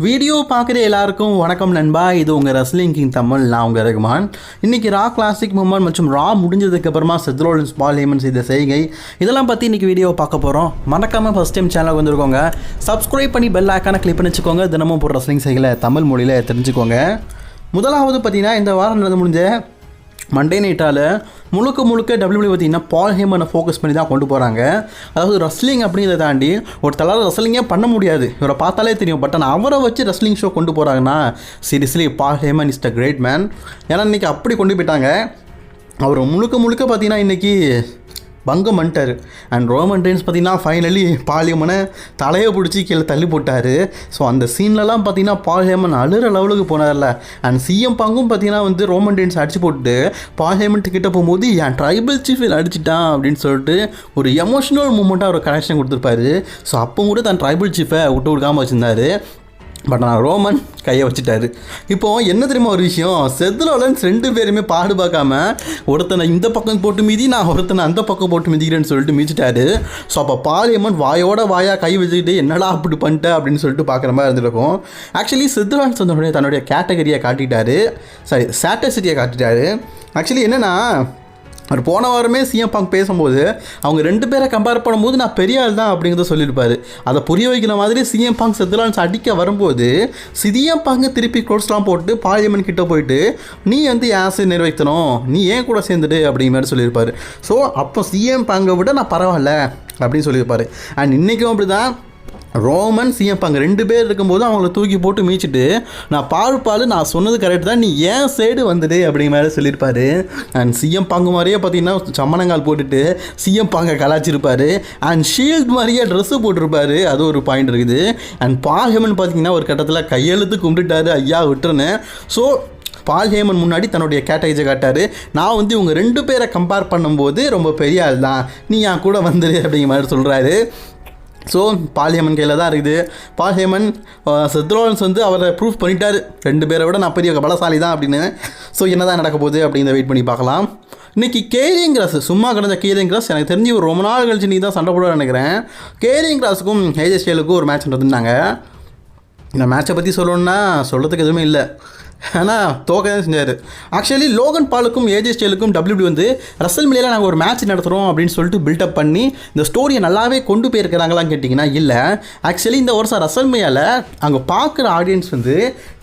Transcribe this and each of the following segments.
Video பார்க்குற எல்லாருக்கும் வணக்கம் நண்பா. இது உங்கள் ரெஸ்லிங் கிங் தமிழ். நான் உங்கள் ரகுமான். இன்றைக்கி ரா கிளாசிக் மூமெண்ட் மற்றும் ரா முடிஞ்சதுக்கப்புறமா செத் ரோலின்ஸ் பால் ஹேமன் செய்த செய்கை இதெல்லாம் பற்றி இன்றைக்கி வீடியோ பார்க்க போகிறோம். மறக்காமல் ஃபஸ்ட் டைம் சேனலுக்கு வந்துருக்கோங்க. சப்ஸ்கிரைப் பண்ணி பெல் ஐக்கானை கிளிக் பண்ணி வச்சுக்கோங்க. தினமும் போடுற ரெஸ்லிங் செய்களை தமிழ் மொழியில் தெரிஞ்சுக்கோங்க. முதலாவது பார்த்தீங்கன்னா இந்த வாரம் நடந்து முடிஞ்ச மண்டே நைட்டால் முழுக்க WWE பார்த்திங்கன்னா பால் ஹேமனை ஃபோக்கஸ் பண்ணி தான் கொண்டு போகிறாங்க. அதாவது ரெஸ்லிங் அப்படிங்கிறத தாண்டி ஒரு தலால் ரெஸ்லிங்கே பண்ண முடியாது, இவரை பார்த்தாலே தெரியும். பட் ஆனால் அவரை வச்சு ரெஸ்லிங் ஷோ கொண்டு போகிறாங்கன்னா seriously Paul Heyman is the great man. ஏன்னா இன்றைக்கி அப்படி கொண்டு போயிட்டாங்க. அவர் முழுக்க பார்த்திங்கன்னா இன்றைக்கி பங்கம் பண்ணிட்டார். அண்ட் ரோமன் ரெயின்ஸ் பார்த்திங்கன்னா ஃபைனலி பால் ஹேமனை தலையை பிடிச்சி கீழே தள்ளி போட்டார். ஸோ அந்த சீன்லலாம் பார்த்திங்கன்னா பால் ஹேமன் அழுகிற லெவலுக்கு போனார்ல. அண்ட் சிஎம் பாங்கும் பார்த்திங்கன்னா ரோமன் ரெயின்ஸ் அடிச்சு போட்டு பால் ஹேமன் கிட்ட போகும்போது என் ட்ரைபல் சீஃப் அடிச்சிட்டான் அப்படின்னு சொல்லிட்டு ஒரு எமோஷனல் மூமெண்ட்டாக ஒரு கனெக்ஷன் கொடுத்துருப்பாரு. ஸோ அப்போ கூட தன் ட்ரைபல் சீஃபை விட்டு கொடுக்காமல் வச்சுருந்தார். பட் நான் ரோமன் கையை வச்சுட்டாரு. இப்போது என்ன தெரியுமா ஒரு விஷயம், செத் ரோலின்ஸ் ரெண்டு பேருமே பாடு பார்க்காம ஒருத்தனை இந்த பக்கம் போட்டு மீதி, நான் ஒருத்தனை அந்த பக்கம் போட்டு மிதிக்கிறேன்னு சொல்லிட்டு மிதிச்சிட்டாரு. ஸோ அப்போ பால் ஹேமன் வாயாக கை வச்சுக்கிட்டு என்னடா அப்படி பண்ணிட்டேன் அப்படின்னு சொல்லிட்டு பார்க்குற மாதிரி இருந்திருக்கும். ஆக்சுவலி செத் ரோலின்ஸ் தன்னுடைய கேட்டகரியை காட்டிட்டாரு, சாரி சாட்டசிட்டியை காட்டிட்டாரு. ஆக்சுவலி என்னென்னா அவர் போன வாரமே சிஎம் பாங்க் பேசும்போது அவங்க ரெண்டு பேரை கம்பேர் பண்ணும்போது நான் பெரிய ஆள் தான் அப்படிங்கிறத சொல்லியிருப்பார். அதை புரிய வைக்கிற மாதிரி சிஎம் பாங்க் செத் ரோலின்ஸ் அடிக்க வரும்போது சிஎம் பாங்க் திருப்பி க்ளோஸ்லாம் போட்டு பால் ஹேமன் கிட்ட போயிட்டு நீ ஆசை நிறைவேற்றணும், நீ ஏன் கூட சேர்ந்துட்டு அப்படிங்கிற மாதிரி சொல்லியிருப்பார். ஸோ அப்போ சிஎம் பாங்கை விட நான் பரவாயில்ல அப்படின்னு சொல்லியிருப்பார். அண்ட் இன்றைக்கும் அப்படி தான் ரோமன் சிஎம் பாங்க ரெண்டு பேர் இருக்கும்போது அவங்கள தூக்கி போட்டு மீச்சிட்டு நான் பால் நான் சொன்னது கரெக்ட் தான், நீ ஏன் சைடு வந்துடு அப்படிங்கிற மாதிரி சொல்லியிருப்பாரு. அண்ட் சிஎம் பாங்கு மாதிரியே பார்த்தீங்கன்னா சம்மணங்கால் போட்டுட்டு சிஎம் பாங்கை கலாச்சிருப்பார். அண்ட் ஷீல்டு மாதிரியே ட்ரெஸ்ஸு போட்டிருப்பாரு. அது ஒரு பாயிண்ட் இருக்குது. அண்ட் பால் ஹேமன் பார்த்தீங்கன்னா ஒரு கட்டத்தில் கையெழுத்து கும்பிட்டுட்டாரு, ஐயா விட்டுருன்னு. ஸோ பால் ஹேமன் முன்னாடி தன்னுடைய கேட்டகரியை காட்டார். நான் இவங்க ரெண்டு பேரை கம்பேர் பண்ணும்போது ரொம்ப பெரிய ஆள் தான், நீ என் கூட வந்துடு அப்படிங்கிற மாதிரி சொல்கிறாரு. ஸோ பால் ஹேமன் கையில் தான் இருக்குது. பால் ஹேமன் செத் ரோலின்ஸ் அவரை ப்ரூஃப் பண்ணிட்டார், ரெண்டு பேரை விட நான் பெரிய பலசாலி தான் அப்படின்னு. ஸோ என்ன தான் நடக்க போகுது அப்படிங்கிறத வெயிட் பண்ணி பார்க்கலாம். இன்றைக்கி கேரிங் கிராஸ் சும்மா கிடந்த கேரிங் கிராஸ் எனக்கு தெரிஞ்சு ஒரு ரொம்ப நாள் கழிச்சு நீ தான் சண்டை போட நினைக்கிறேன். கேரிங் கிராஸுக்கும் ஏஜே ஸ்டைலுக்கும் ஒரு மேட்ச் நடந்துருந்தாங்க. இந்த மேட்சை பற்றி சொல்லணுன்னா சொல்கிறதுக்கு எதுவுமே இல்லை, ஆனால் தோக்க தான் செஞ்சார். ஆக்சுவலி லோகன் பாலுக்கும் ஏஜே ஸ்டைலுக்கும் WWE ரெஸ்ல்மேனியாவில் நாங்கள் ஒரு மேட்ச் நடத்துகிறோம் அப்படின்னு சொல்லிட்டு பில்டப் பண்ணி இந்த ஸ்டோரியை நல்லாவே கொண்டு போயிருக்கிறாங்களான்னு கேட்டிங்கன்னா இல்லை. ஆக்சுவலி இந்த வருஷம் ரெஸ்ல்மேனியாவில் அங்கே பார்க்குற ஆடியன்ஸ்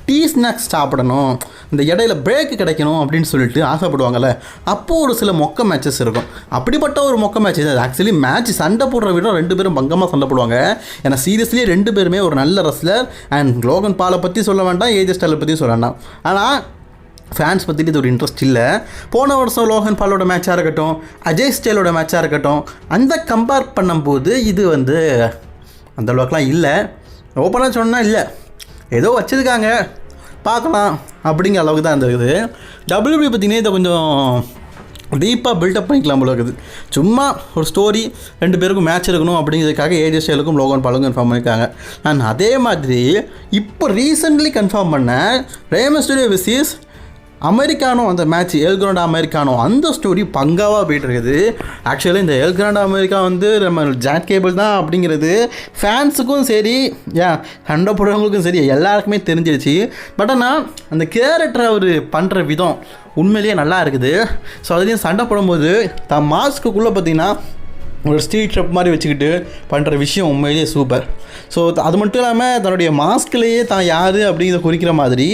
டீ ஸ்நாக்ஸ் சாப்பிடணும், இந்த இடையில பிரேக்கு கிடைக்கணும் அப்படின்னு சொல்லிட்டு ஆசைப்படுவாங்கள்ல. அப்போது ஒரு சில மொக்க மேட்சஸ் இருக்கும். அப்படிப்பட்ட ஒரு மொக்க மேட்ச் இது. ஆக்சுவலி மேட்ச் சண்டை போடுற விட ரெண்டு பேரும் பங்கமாக சண்டை போடுவாங்க. ஏன்னா சீரியஸ்லி ரெண்டு பேருமே ஒரு நல்ல ரெஸ்லர். அண்ட் லோகன் பாலை பற்றி சொல்ல வேண்டாம், ஏஜே ஸ்டைலை பற்றி சொல்ல வேண்டாம். ஆனால் ஃபேன்ஸ் பற்றிட்டு இது ஒரு இன்ட்ரெஸ்ட் இல்லை. போன வருஷம் லோகன் பாலோட மேட்சாக இருக்கட்டும், அஜய் ஸ்டைலோட மேட்சாக இருக்கட்டும், அந்த கம்பேர் பண்ணும்போது இது அந்த அளவுக்குலாம் இல்லை. ஓப்பனாக சொன்னால் இல்லை, ஏதோ வச்சுருக்காங்க பார்க்கலாம் அப்படிங்கிற அளவுக்கு தான் இருந்தது. WWE பார்த்தீங்கன்னா இதை கொஞ்சம் டீப்பாக பில்டப் பண்ணிக்கலாம் போல இருக்குது. சும்மா ஒரு ஸ்டோரி, ரெண்டு பேருக்கும் மேட்ச் இருக்கணும் அப்படிங்கிறதுக்காக ஏஜே ஸ்டைலுக்கும் லோகன் பாலுக்கும் கன்ஃபார்ம் பண்ணியிருக்காங்க. அண்ட் அதே மாதிரி இப்போ ரீசெண்ட்லி கன்ஃபார்ம் பண்ண ரே மிஸ்டீரியோ வெர்சஸ் அமெரிக்கானோ அந்த மேட்ச் எல் கிராண்டோ அமெரிக்கானோ அந்த ஸ்டோரி பங்காவாக போய்ட்டு இருக்குது. ஆக்சுவலி இந்த எல் கிராண்டோ அமெரிக்கா நம்ம ஜாக் கேபிள் தான் அப்படிங்கிறது ஃபேன்ஸுக்கும் சரி, சண்டை போடுறவங்களுக்கும் சரி எல்லாருக்குமே தெரிஞ்சிருச்சு. பட் ஆனால் அந்த கேரக்டரை அவர் பண்ணுற விதம் உண்மையிலேயே நல்லா இருக்குது. ஸோ அதுலேயும் சண்டை போடும்போது தான் மாஸ்க்குள்ளே பார்த்திங்கன்னா ஒரு ஸ்ட்ரீட் ஷப் மாதிரி வச்சுக்கிட்டு பண்ணுற விஷயம் உண்மையிலேயே சூப்பர். ஸோ அது மட்டும் இல்லாமல் தன்னுடைய மாஸ்க்லேயே தான் யார் அப்படிங்கிறத குறிக்கிற மாதிரி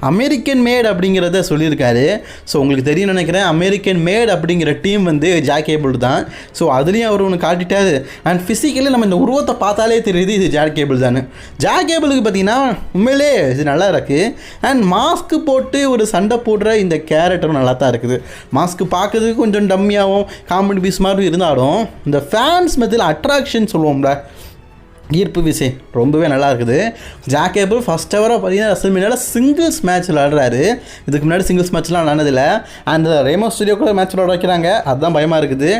அமெரிக்கன் மேட் அப்படிங்கிறத சொல்லியிருக்காரு. ஸோ உங்களுக்கு தெரியும்னு நினைக்கிறேன், அமெரிக்கன் மேட் அப்படிங்கிற டீம் ஜாக் கேபிள் தான். ஸோ அதுலேயும் அவர் ஒன்று காட்டிட்டாரு. அண்ட் ஃபிசிக்கலி நம்ம இந்த உருவத்தை பார்த்தாலே தெரியுது இது ஜாக் கேபிள் தானே. ஜாக் கேபிளுக்கு பார்த்தீங்கன்னா உண்மையிலே இது நல்லா இருக்குது. அண்ட் மாஸ்க்கு போட்டு ஒரு சண்டை போடுற இந்த கேரக்டரும் நல்லா தான் இருக்குது. மாஸ்க்கு பார்க்குறதுக்கு கொஞ்சம் டம்மியாகவும் காமெடி பீஸ் மாதிரி இருந்தாலும் இந்த ஃபேன்ஸ் மத்தியில் அட்ராக்ஷன் சொல்லுவோம்ல, ஈர்ப்பு விசை ரொம்பவே நல்லா இருக்குது. ஜாக் கேபிள் ஃபஸ்ட் எவராக பார்த்தீங்கன்னா ரெஸ்ல்மேனியாவில் சிங்கிள்ஸ் மேட்ச் விளாடுறாரு. இதுக்கு முன்னாடி சிங்கிள்ஸ் மேட்ச்லாம் விளாண்டதில்லை. அந்த ரே மிஸ்டீரியோ கூட மேட்ச் விளாட வைக்கிறாங்க, அதுதான் பயமாக இருக்குது.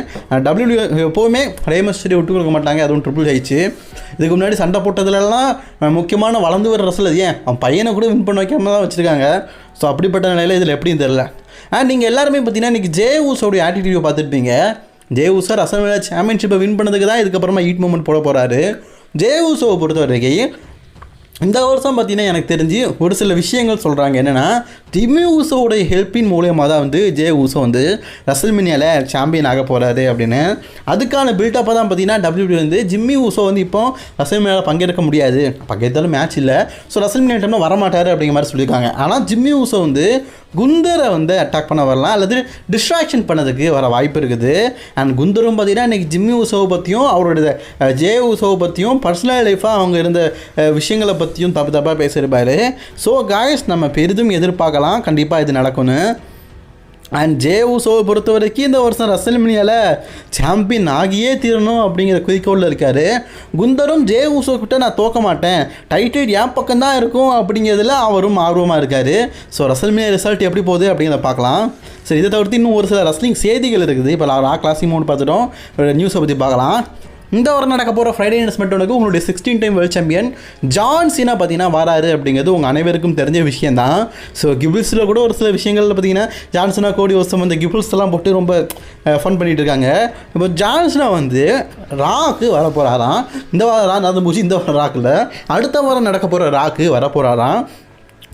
WWE எப்போவுமே ரே மிஸ்டீரியோ விட்டு கொடுக்க மாட்டாங்க, அதுவும் ட்ரிபிள் ஹெச். இதுக்கு முன்னாடி சண்டை போட்டதுலலாம் முக்கியமான வளர்ந்து வர ரெஸ்லர் அவன் பையனை கூட வின் பண்ண வைக்காம தான் வச்சுருக்காங்க. ஸோ அப்படிப்பட்ட நிலையில் இதில் எப்படின்னு தெரில. நீங்கள் எல்லாருமே பார்த்தீங்கன்னா இன்றைக்கி ஜே ஊஸோடைய ஆட்டிடியூடை பார்த்துருப்பீங்க. ஜே ஊஸோ ரெஸ்ல்மேனியா சாம்பியன்ஷிப்பை வின் பண்ணதுக்கு தான் இதுக்கப்புறமா ஹீட் மூமெண்ட் போட போகிறாரு. ஜே ஊசோவை பொறுத்த வரைக்கும் இந்த வருஷம் பார்த்தீங்கன்னா எனக்கு தெரிஞ்சு ஒரு சில விஷயங்கள் சொல்கிறாங்க. என்னென்னா ஜிம்மி ஊசோடைய ஹெல்ப்பின் மூலியமாக தான் வந்து ஜே ஊசோ வந்து ரசல்மேனியாவில் சாம்பியன் ஆக போகிறாரு அப்படின்னு. அதுக்கான பில்டப்பாக தான் பார்த்தீங்கன்னா WWE வந்து ஜிம்மி ஊசோ வந்து இப்போ ரசல்மேனியாவில் பங்கேற்க முடியாது, பங்கேற்றாலும் மேட்ச் இல்லை, ஸோ ரசல்மேனியா டைமில் வரமாட்டார் அப்படிங்கிற மாதிரி சொல்லியிருக்காங்க. ஆனால் ஜிம்மி ஊசோ வந்து குந்தரை வந்து அட்டாக் பண்ண வரலாம் அல்லது டிஸ்ட்ராக்ஷன் பண்ணதுக்கு வர வாய்ப்பு இருக்குது. அண்ட் குந்தரும் பார்த்தீங்கன்னா இன்றைக்கி ஜிம்மி ஊசோவை பற்றியும் அவரோட ஜே ஊசோவை பற்றியும் பர்சனல் லைஃபாக அவங்க இருந்த விஷயங்களை பற்றியும் தப்பாக பேசியிருப்பார். ஸோ காய்ஸ் நம்ம பெரிதும் எதிர்பார்க்கலாம், கண்டிப்பாக இது நடக்கும்னு. அண்ட் ஜே ஊசோவை பொறுத்த வரைக்கும் இந்த வருஷம் ரசல்மேனியாவில் சாம்பியன் ஆகியே தீரணும் அப்படிங்கிற குறிக்கோளில் இருக்கார். குந்தரும் ஜே ஊசோ கிட்ட நான் தோக்க மாட்டேன், டைட்டில் என் பக்கம் தான் இருக்கும் அப்படிங்கிறதுல அவரும் ஆர்வமாக இருக்கார். ஸோ ரசல்மேனியா ரிசல்ட் எப்படி போகுது அப்படிங்கிறத பார்க்கலாம். சரி, இதை தவிர்த்து இன்னும் ஒரு சில ரஸ்லிங் செய்திகள் இருக்குது. இப்போ ரா கிளாசிக் மோட் பார்த்துட்டோம், நியூஸை பற்றி பார்க்கலாம். இந்த வாரம் நடக்க போகிற ஃப்ரைடே நைட் ஸ்மாக்டவுனுக்கு உங்களுடைய 16 time world champion John Cena பார்த்தீங்கன்னா வராரு அப்படிங்கிறது உங்கள் அனைவருக்கும் தெரிஞ்ச விஷயம் தான். ஸோ கிபிள்ஸில் கூட ஒரு சில விஷயங்களில் பார்த்தீங்கன்னா ஜான்சனா கோடி வருஷம் அந்த கிபிள்ஸ் எல்லாம் போட்டு ரொம்ப ஃபன் பண்ணிகிட்டு இருக்காங்க. இப்போ ஜான்சனா வந்து ராக்கு வர போகிறாராம். இந்த வாரம் ரா நடந்து போச்சு, இந்த வாரம் ராக்கில் அடுத்த வாரம் நடக்க போகிற ராக்கு வர போகிறாராம்.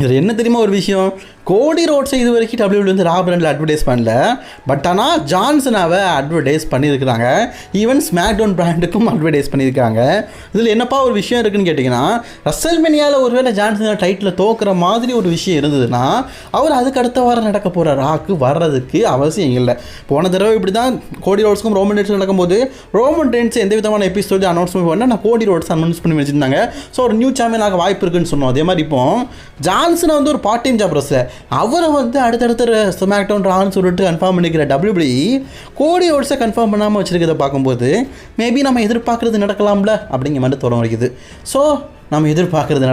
இதில் என்ன தெரியுமா ஒரு விஷயம், கோடி ரோட்ஸை இது வரைக்கும் WWE வந்து ரா பிராண்டில் அட்வர்டைஸ் பண்ணல, பட் ஆனால் ஜான்சனாவை அட்வர்டைஸ் பண்ணியிருக்கிறாங்க. ஈவன் ஸ்மாக்டவுன் பிராண்டுக்கும் அட்வர்டைஸ் பண்ணியிருக்காங்க. இதில் என்னப்பா ஒரு விஷயம் இருக்குன்னு கேட்டிங்கன்னா, ரசல்மேனியாவில் ஒருவேளை ஜான்சனா டைட்டில் தோக்குற மாதிரி ஒரு விஷயம் இருந்ததுன்னா அவர் அதுக்கு அடுத்த வாரம் நடக்க போகிற ராக்கு வர்றதுக்கு அவசியம் இல்லை. போன தடவை இப்படி தான் கோடி ரோட்ஸ்க்கும் ரோமன் ரெயின்ஸும் நடக்கும்போது ரோமன் ரெயின்ஸ் எந்த விதமான எபிசோடு அனௌன்ஸ்மெண்ட் பண்ணால் நான் கோடி ரோட்ஸ் அனௌன்ஸ் பண்ணி வச்சுருந்தாங்க. ஸோ ஒரு நியூ சாம்பியனாக வாய்ப்பு இருக்குன்னு சொன்னோம். அதே மாதிரி இப்போ ஜான்சனா வந்து ஒரு பார்ட் டைம் ஜாப் ரஸ்ல அவரை வந்து அடுத்தடுத்த ஸ்மாக்டவுன் ரான்னு சொல்லிட்டு கன்ஃபார்ம் பண்ணிக்கிற WWE கோடி ரோட்ஸை கன்ஃபார்ம் பண்ணாமல் வச்சுருக்கிறத பார்க்கும்போது மேபி நம்ம எதிர்பார்க்குறது நடக்கலாம்ல அப்படிங்கிற மாதிரி தோண வைக்குது. ஸோ நம்ம எதிர்பார்க்குறது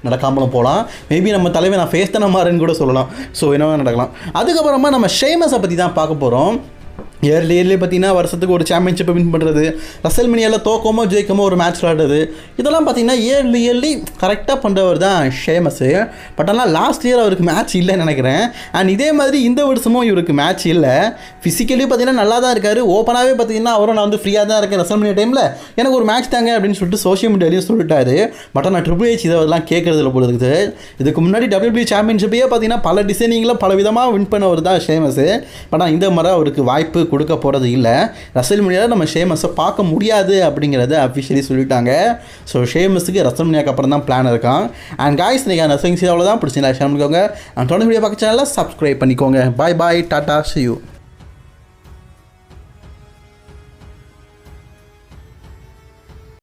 நடக்காமலும் போகலாம். மேபி நம்ம தலைவர் நான் ஃபேஸ் தானே மாறுன்னு கூட சொல்லலாம். ஸோ என்னவா நடக்கலாம். அதுக்கப்புறமா நம்ம ஷேமஸை பற்றி தான் பார்க்க போகிறோம். இயர்லி பார்த்தீங்கன்னா வருஷத்துக்கு ஒரு சாம்பியன்ஷிப்பை வின் பண்ணுறது, ரசல்மேனியாவில் தோக்கமோ ஜெயிக்கமோ ஒரு மேட்ச் விளாடுறது, இதெல்லாம் பார்த்தீங்கன்னா இயர்லி கரெக்டாக பண்ணுறவர் தான் ஷேமஸு. பட் ஆனால் லாஸ்ட் இயர் அவருக்கு மேட்ச் இல்லைன்னு நினைக்கிறேன். அண்ட் இதே மாதிரி இந்த வருஷமும் இவருக்கு மேட்ச் இல்லை. ஃபிசிக்கலி பார்த்தீங்கன்னா நல்லா தான் இருக்கார். ஓப்பனாகவே பார்த்தீங்கன்னா அவரும் நான் வந்து ஃப்ரீயாக தான் இருக்கேன் ரசல்மேனியா டைமில், எனக்கு ஒரு மேட்ச் தாங்க அப்படின்னு சொல்லிட்டு சோஷியல் மீடியாலையும் சொல்லிட்டாரு. பட் ஆனால் ட்ரிபிள் ஹெச் இதெல்லாம் கேட்குறதுல போல இருக்குது. இதுக்கு முன்னாடி WWE சாம்பியன்ஷிப்பையே பார்த்தீங்கன்னா பல டிசைனிங்கில் பல விதமாக வின் பண்ணவர் தான் ஷேமஸு. பட் ஆனால் இந்த முறை அவருக்கு வாய்ப்பு கொடுக்க போகிறது இல்லை. ரசல்மேனியாவில் நம்ம ஷேமஸை பார்க்க முடியாது அப்படிங்கிறத அஃபிஷியலி சொல்லிட்டாங்க. ஸோ ஷேமஸுக்கு ரசல்மேனியாவுக்கு அப்புறம் தான் பிளான் இருக்கான். அண்ட் காய்ஸ் நீங்கள் ரசலிங் அவ்வளோதான் பிடிச்சிங்களா ஷேர் பண்ணிக்கோங்க. அண்ட் தொடர்ந்து வீடியோ பார்க்க சேனலில் சப்ஸ்கிரைப் பண்ணிக்கோங்க. பாய் டாடா see you.